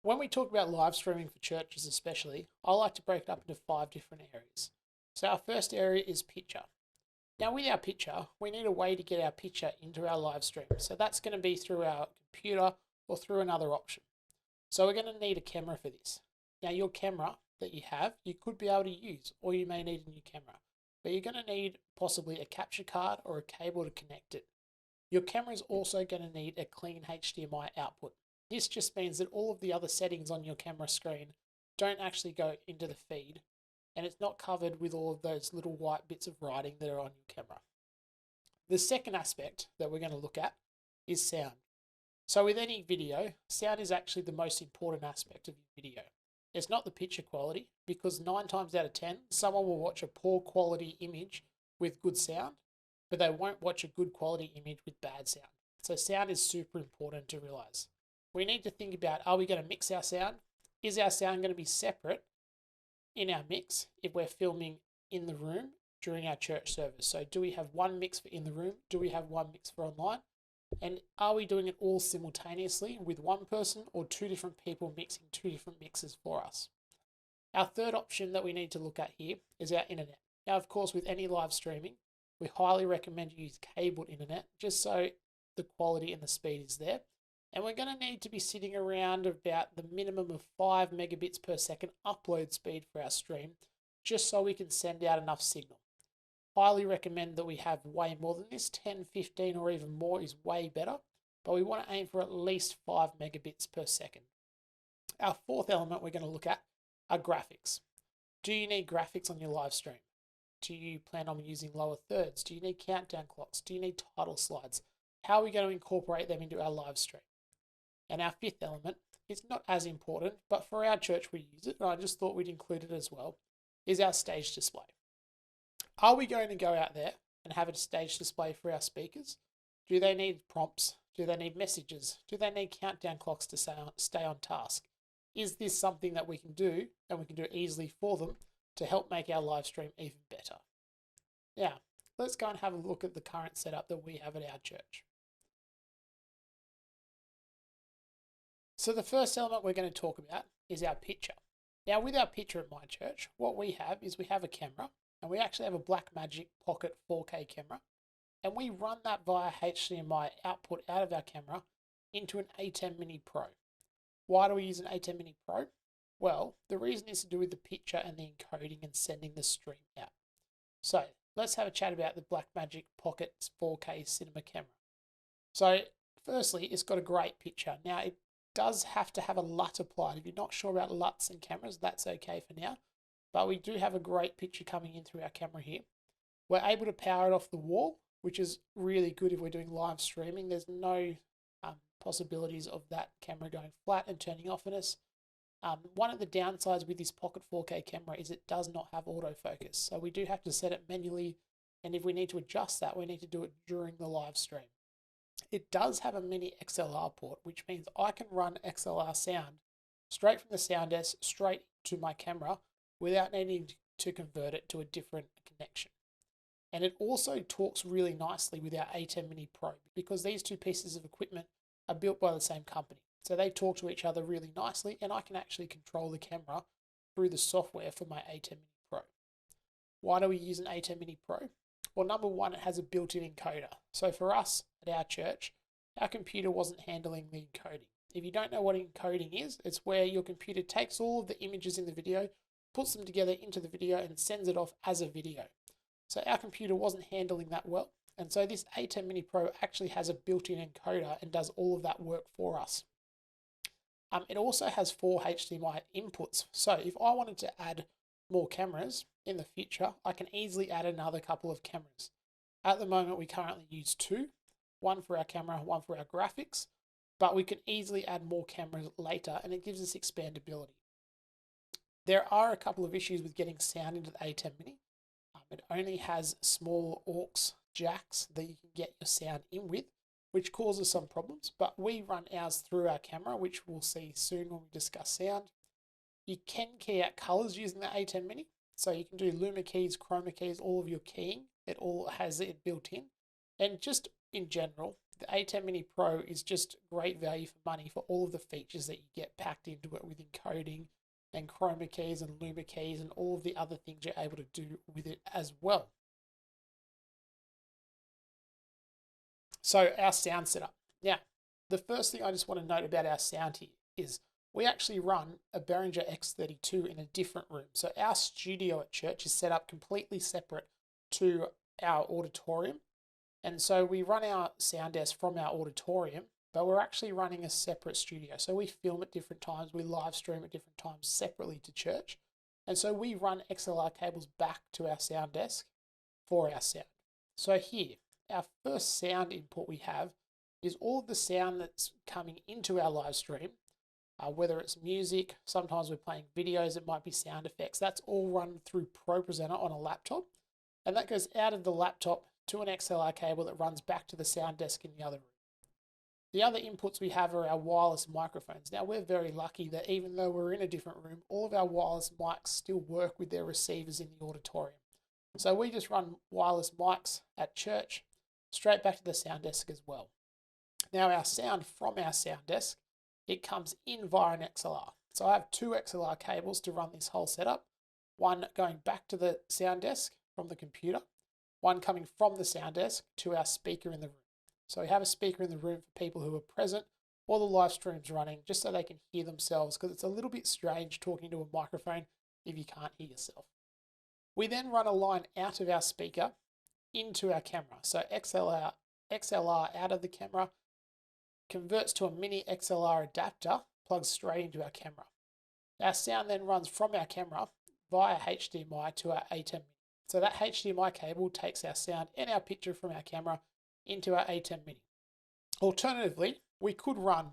When we talk about live streaming for churches especially, I like to break it up into 5 different areas. So our first area is picture. Now with our picture, we need a way to get our picture into our live stream. So that's going to be through our computer or through another option. So we're going to need a camera for this. Now your camera that you have, you could be able to use, or you may need a new camera. But you're going to need possibly a capture card or a cable to connect it. Your camera is also going to need a clean HDMI output. This just means that all of the other settings on your camera screen don't actually go into the feed, and it's not covered with all of those little white bits of writing that are on your camera. The second aspect that we're going to look at is sound. So with any video, sound is actually the most important aspect of your video. It's not the picture quality, because 9 times out of 10, someone will watch a poor quality image with good sound, but they won't watch a good quality image with bad sound. So sound is super important to realize. We need to think about, are we going to mix our sound? Is our sound going to be separate in our mix if we're filming in the room during our church service? So do we have one mix for in the room? Do we have one mix for online? And are we doing it all simultaneously with one person or 2 different people mixing 2 different mixes for us? Our third option that we need to look at here is our internet. Now, of course, with any live streaming, we highly recommend you use cabled internet just so the quality and the speed is there. And we're going to need to be sitting around about the minimum of 5 megabits per second upload speed for our stream, just so we can send out enough signal. Highly recommend that we have way more than this. 10, 15 or even more is way better, but we want to aim for at least 5 megabits per second. Our fourth element we're going to look at are graphics. Do you need graphics on your live stream? Do you plan on using lower thirds? Do you need countdown clocks? Do you need title slides? How are we going to incorporate them into our live stream? And our fifth element, it's not as important, but for our church we use it, and I just thought we'd include it as well, is our stage display. Are we going to go out there and have a stage display for our speakers? Do they need prompts? Do they need messages? Do they need countdown clocks to stay on task? Is this something that we can do, and we can do it easily for them, to help make our live stream even better? Now, let's go and have a look at the current setup that we have at our church. So the first element we're going to talk about is our picture. Now with our picture at my church, what we have is we have a camera, and we actually have a Blackmagic Pocket 4K camera, and we run that via HDMI output out of our camera into an ATEM Mini Pro. Why do we use an ATEM Mini Pro? Well, the reason is to do with the picture and the encoding and sending the stream out. So let's have a chat about the Blackmagic Pocket 4K cinema camera. So firstly, it's got a great picture. Now it does have to have a LUT applied. If you're not sure about LUTs and cameras, that's okay for now. But we do have a great picture coming in through our camera here. We're able to power it off the wall, which is really good if we're doing live streaming. There's no possibilities of that camera going flat and turning off on us. One of the downsides with this Pocket 4K camera is it does not have autofocus. So we do have to set it manually, and if we need to adjust that, we need to do it during the live stream. It does have a mini XLR port, which means I can run XLR sound straight from the sound desk straight to my camera without needing to convert it to a different connection. And it also talks really nicely with our ATEM Mini Pro, because these 2 pieces of equipment are built by the same company. So they talk to each other really nicely, and I can actually control the camera through the software for my ATEM Mini Pro. Why do we use an ATEM Mini Pro? Well, number one, it has a built-in encoder. So for us at our church, our computer wasn't handling the encoding. If you don't know what encoding is, it's where your computer takes all of the images in the video, puts them together into the video, and sends it off as a video. So our computer wasn't handling that well. And so this ATEM Mini Pro actually has a built-in encoder and does all of that work for us. It also has 4 HDMI inputs. So if I wanted to add more cameras in the future, I can easily add another couple of cameras. At the moment, we currently use 2, one for our camera, one for our graphics, but we can easily add more cameras later, and it gives us expandability. There are a couple of issues with getting sound into the ATEM Mini. It only has small aux jacks that you can get your sound in with, which causes some problems, but we run ours through our camera, which we'll see soon when we discuss sound. You can key out colors using the ATEM Mini, so you can do luma keys, chroma keys, all of your keying. It all has it built in. And just in general, the ATEM Mini Pro is just great value for money for all of the features that you get packed into it with encoding and chroma keys and luma keys and all of the other things you're able to do with it as well. So our sound setup. Now, the first thing I just want to note about our sound here is we actually run a Behringer X32 in a different room. So our studio at church is set up completely separate to our auditorium. And so we run our sound desk from our auditorium, but we're actually running a separate studio. So we film at different times, we live stream at different times separately to church. And so we run XLR cables back to our sound desk for our sound. So here, our first sound input we have is all of the sound that's coming into our live stream, whether it's music, sometimes we're playing videos, it might be sound effects. That's all run through Propresenter on a laptop, and that goes out of the laptop to an XLR cable that runs back to the sound desk in the other room. The other inputs we have are our wireless microphones. Now, we're very lucky that even though we're in a different room, all of our wireless mics still work with their receivers in the auditorium. So we just run wireless mics at church, straight back to the sound desk as well. Now, our sound from our sound desk, it comes in via an XLR. So I have two XLR cables to run this whole setup. One going back to the sound desk from the computer, one coming from the sound desk to our speaker in the room. So we have a speaker in the room for people who are present while the live stream's running, just so they can hear themselves, because it's a little bit strange talking to a microphone if you can't hear yourself. We then run a line out of our speaker into our camera. So XLR out of the camera, converts to a mini XLR adapter, plugs straight into our camera. Our sound then runs from our camera via HDMI to our ATEM Mini. So that HDMI cable takes our sound and our picture from our camera into our ATEM Mini. Alternatively, we could run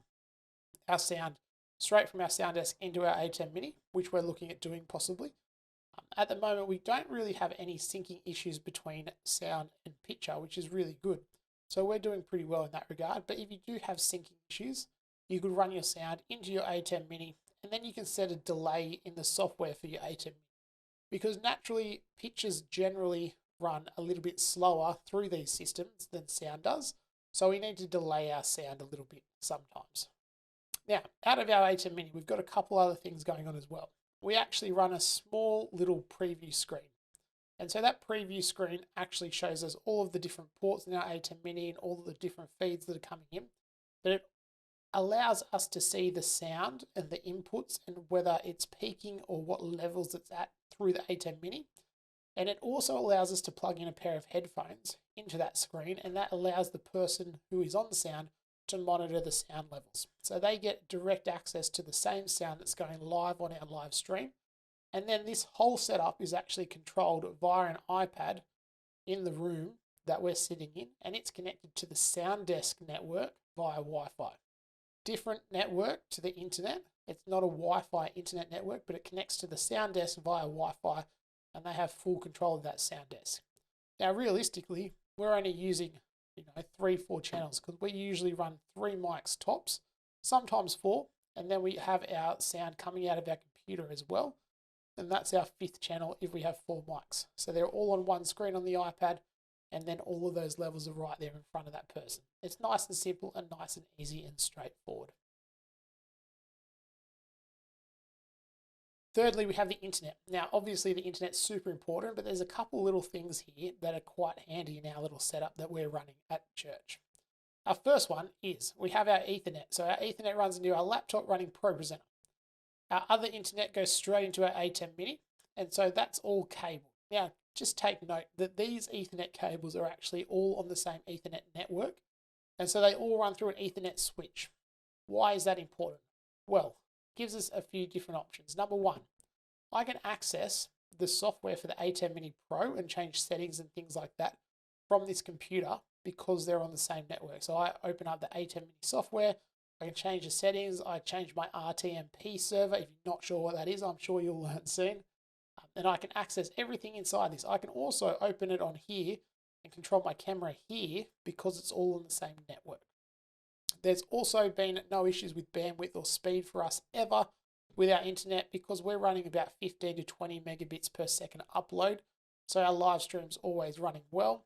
our sound straight from our sound desk into our ATEM Mini, which we're looking at doing possibly. At the moment, we don't really have any syncing issues between sound and picture, which is really good. So we're doing pretty well in that regard. But if you do have syncing issues, you could run your sound into your ATEM Mini, and then you can set a delay in the software for your ATEM Mini. Because naturally, pictures generally run a little bit slower through these systems than sound does. So we need to delay our sound a little bit sometimes. Now, out of our ATEM Mini, we've got a couple other things going on as well. We actually run a small little preview screen. And so that preview screen actually shows us all of the different ports in our ATEM Mini and all of the different feeds that are coming in. But it allows us to see the sound and the inputs and whether it's peaking or what levels it's at through the ATEM Mini. And it also allows us to plug in a pair of headphones into that screen, and that allows the person who is on the sound to monitor the sound levels. So they get direct access to the same sound that's going live on our live stream. And then this whole setup is actually controlled via an iPad in the room that we're sitting in, and it's connected to the sound desk network via Wi-Fi. Different network to the internet. It's not a Wi-Fi internet network, but it connects to the sound desk via Wi-Fi, and they have full control of that sound desk. Now, realistically, we're only using 3-4 channels, because we usually run 3 mics tops, sometimes 4, and then we have our sound coming out of our computer as well. And that's our 5th channel if we have 4 mics. So they're all on one screen on the iPad, and then all of those levels are right there in front of that person. It's nice and simple and nice and easy and straightforward. Thirdly, we have the internet. Now, obviously the internet's super important, but there's a couple little things here that are quite handy in our little setup that we're running at church. Our first one is we have our Ethernet. So our Ethernet runs into our laptop running Propresenter. Our other internet goes straight into our ATEM Mini, and so that's all cable. Now, just take note that these Ethernet cables are actually all on the same Ethernet network, and so they all run through an Ethernet switch. Why is that important? Well, it gives us a few different options. Number one, I can access the software for the ATEM Mini Pro and change settings and things like that from this computer because they're on the same network. So I open up the ATEM Mini software, I can change the settings, I change my RTMP server. If you're not sure what that is, I'm sure you'll learn soon. And I can access everything inside this. I can also open it on here and control my camera here because it's all on the same network. There's also been no issues with bandwidth or speed for us ever with our internet because we're running about 15 to 20 megabits per second upload. So our live stream's always running well.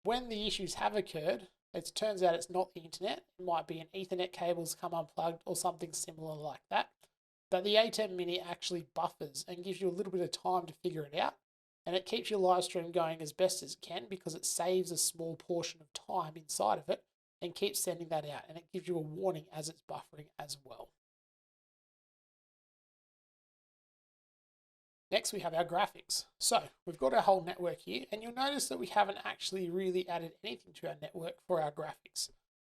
When the issues have occurred, It turns out it's not the internet. It might be an Ethernet cable's come unplugged or something similar like that. But the ATEM Mini actually buffers and gives you a little bit of time to figure it out. And it keeps your live stream going as best as it can because it saves a small portion of time inside of it and keeps sending that out. And it gives you a warning as it's buffering as well. Next, we have our graphics. So we've got our whole network here, and you'll notice that we haven't actually really added anything to our network for our graphics.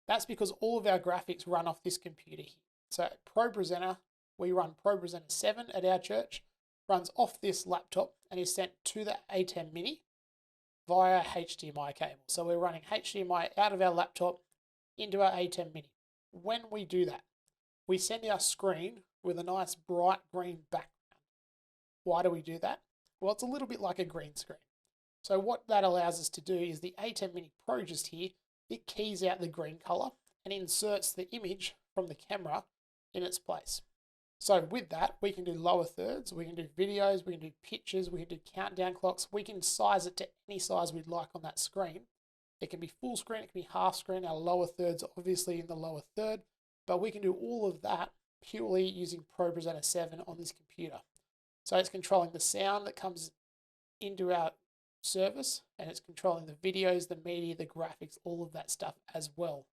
That's because all of our graphics run off this computer here. So at Propresenter, we run Propresenter 7 at our church, runs off this laptop and is sent to the ATEM Mini via HDMI cable. So we're running HDMI out of our laptop into our ATEM Mini. When we do that, we send our screen with a nice bright green background. Why do we do that? Well, it's a little bit like a green screen. So what that allows us to do is the ATEM Mini Pro just here, it keys out the green color and inserts the image from the camera in its place. So with that, we can do lower thirds, we can do videos, we can do pictures, we can do countdown clocks. We can size it to any size we'd like on that screen. It can be full screen, it can be half screen. Our lower thirds are obviously in the lower third, but we can do all of that purely using Propresenter 7 on this computer. So it's controlling the sound that comes into our service, and it's controlling the videos, the media, the graphics, all of that stuff as well.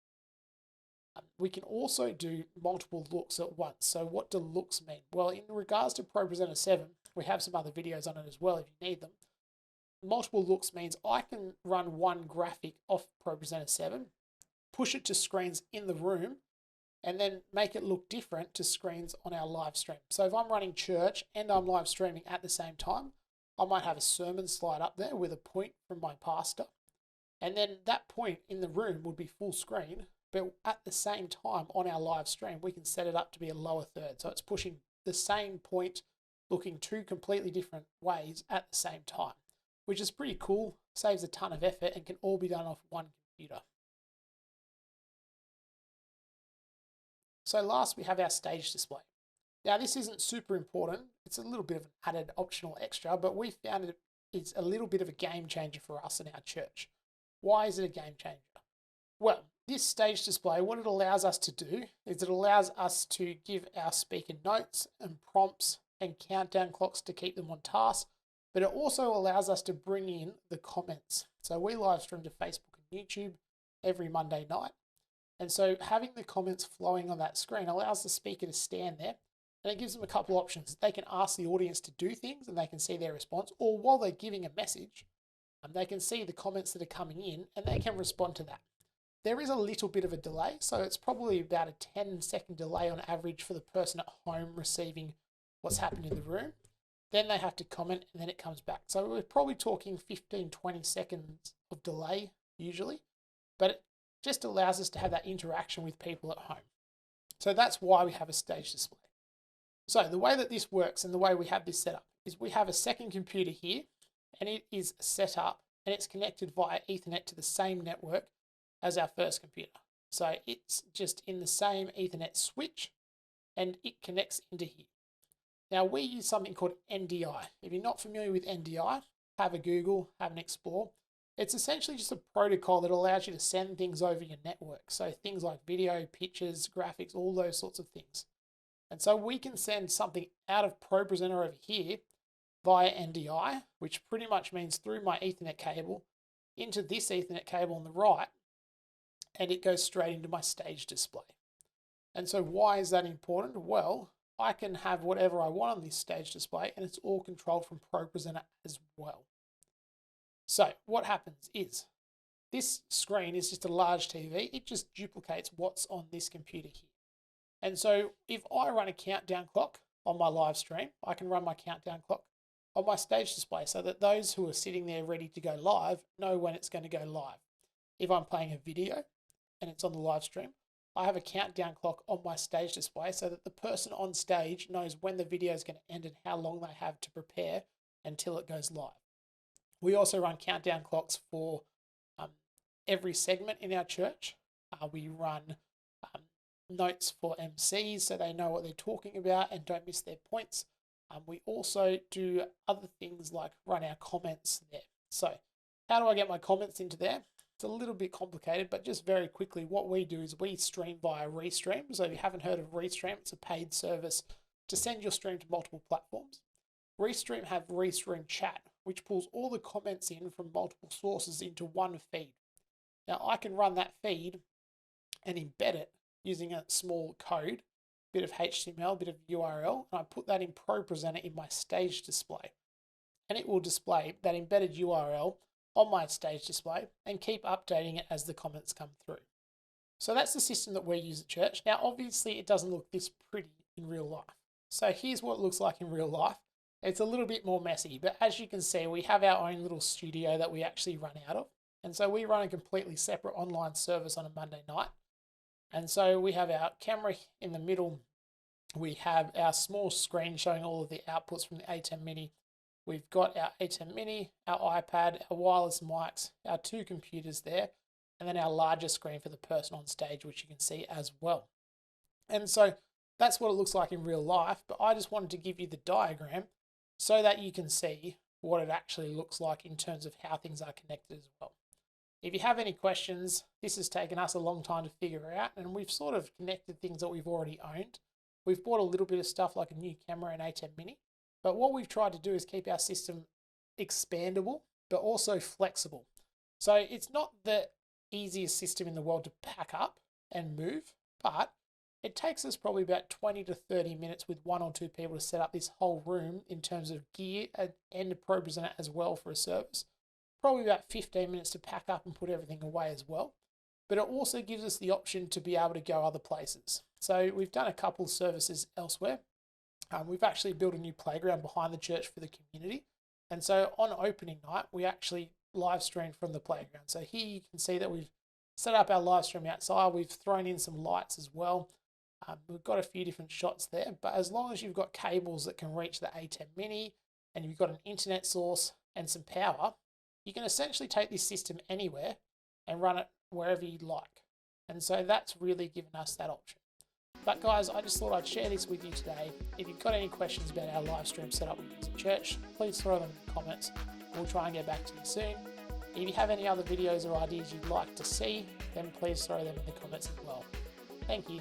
We can also do multiple looks at once. So what do looks mean? Well, in regards to Propresenter 7, we have some other videos on it as well if you need them. Multiple looks means I can run one graphic off Propresenter 7, push it to screens in the room, and then make it look different to screens on our live stream. So if I'm running church and I'm live streaming at the same time, I might have a sermon slide up there with a point from my pastor. And then that point in the room would be full screen, but at the same time on our live stream, we can set it up to be a lower third. So it's pushing the same point looking two completely different ways at the same time, which is pretty cool, saves a ton of effort and can all be done off one computer. So last, we have our stage display. Now this isn't super important. It's a little bit of an added optional extra, but we found it's a little bit of a game changer for us in our church. Why is it a game changer? Well, this stage display, what it allows us to do is it allows us to give our speaker notes and prompts and countdown clocks to keep them on task, but it also allows us to bring in the comments. So we live stream to Facebook and YouTube every Monday night. And so having the comments flowing on that screen allows the speaker to stand there, and it gives them a couple options. They can ask the audience to do things and they can see their response, or while they're giving a message, they can see the comments that are coming in and they can respond to that. There is a little bit of a delay, so it's probably about a 10-second delay on average for the person at home receiving what's happened in the room. Then they have to comment and then it comes back. So we're probably talking 15-20 seconds of delay usually, but it just allows us to have that interaction with people at home. So that's why we have a stage display. So the way that this works and the way we have this set up is we have a second computer here, and it is set up and it's connected via Ethernet to the same network as our first computer. So it's just in the same Ethernet switch and it connects into here. Now we use something called NDI. If you're not familiar with NDI, have a Google, have an explore. It's essentially just a protocol that allows you to send things over your network. So things like video, pictures, graphics, all those sorts of things. And so we can send something out of Propresenter over here via NDI, which pretty much means through my Ethernet cable into this Ethernet cable on the right, and it goes straight into my stage display. And so why is that important? Well, I can have whatever I want on this stage display and it's all controlled from Propresenter as well. So what happens is this screen is just a large TV. It just duplicates what's on this computer here. And so if I run a countdown clock on my live stream, I can run my countdown clock on my stage display so that those who are sitting there ready to go live know when it's going to go live. If I'm playing a video and it's on the live stream, I have a countdown clock on my stage display so that the person on stage knows when the video is going to end and how long they have to prepare until it goes live. We also run countdown clocks for every segment in our church. We run notes for MCs so they know what they're talking about and don't miss their points. We also do other things like run our comments there. So how do I get my comments into there? It's a little bit complicated, but just very quickly, what we do is we stream via Restream. So if you haven't heard of Restream, it's a paid service to send your stream to multiple platforms. Restream have Restream Chat, which pulls all the comments in from multiple sources into one feed. Now I can run that feed and embed it using a small code, bit of HTML, bit of URL, and I put that in Propresenter in my stage display. And it will display that embedded URL on my stage display and keep updating it as the comments come through. So that's the system that we use at church. Now, obviously it doesn't look this pretty in real life. So here's what it looks like in real life. It's a little bit more messy, but as you can see, we have our own little studio that we actually run out of. And so we run a completely separate online service on a Monday night. And so we have our camera in the middle. We have our small screen showing all of the outputs from the ATEM Mini. We've got our ATEM Mini, our iPad, our wireless mics, our 2 computers there, and then our larger screen for the person on stage, which you can see as well. And so that's what it looks like in real life, but I just wanted to give you the diagram so that you can see what it actually looks like in terms of how things are connected as well. If you have any questions, this has taken us a long time to figure out, and we've sort of connected things that we've already owned. We've bought a little bit of stuff like a new camera and ATEM Mini, but what we've tried to do is keep our system expandable, but also flexible. So it's not the easiest system in the world to pack up and move, but it takes us probably about 20 to 30 minutes with 1 or 2 people to set up this whole room in terms of gear and a Propresenter as well for a service. Probably about 15 minutes to pack up and put everything away as well. But it also gives us the option to be able to go other places. So we've done a couple of services elsewhere. We've actually built a new playground behind the church for the community. And so on opening night, we actually live streamed from the playground. So here you can see that we've set up our live stream outside. We've thrown in some lights as well. We've got a few different shots there, but as long as you've got cables that can reach the ATEM Mini and you've got an internet source and some power, you can essentially take this system anywhere and run it wherever you'd like. And so that's really given us that option. But guys, I just thought I'd share this with you today. If you've got any questions about our live stream setup we use at church, please throw them in the comments. We'll try and get back to you soon. If you have any other videos or ideas you'd like to see, then please throw them in the comments as well. Thank you.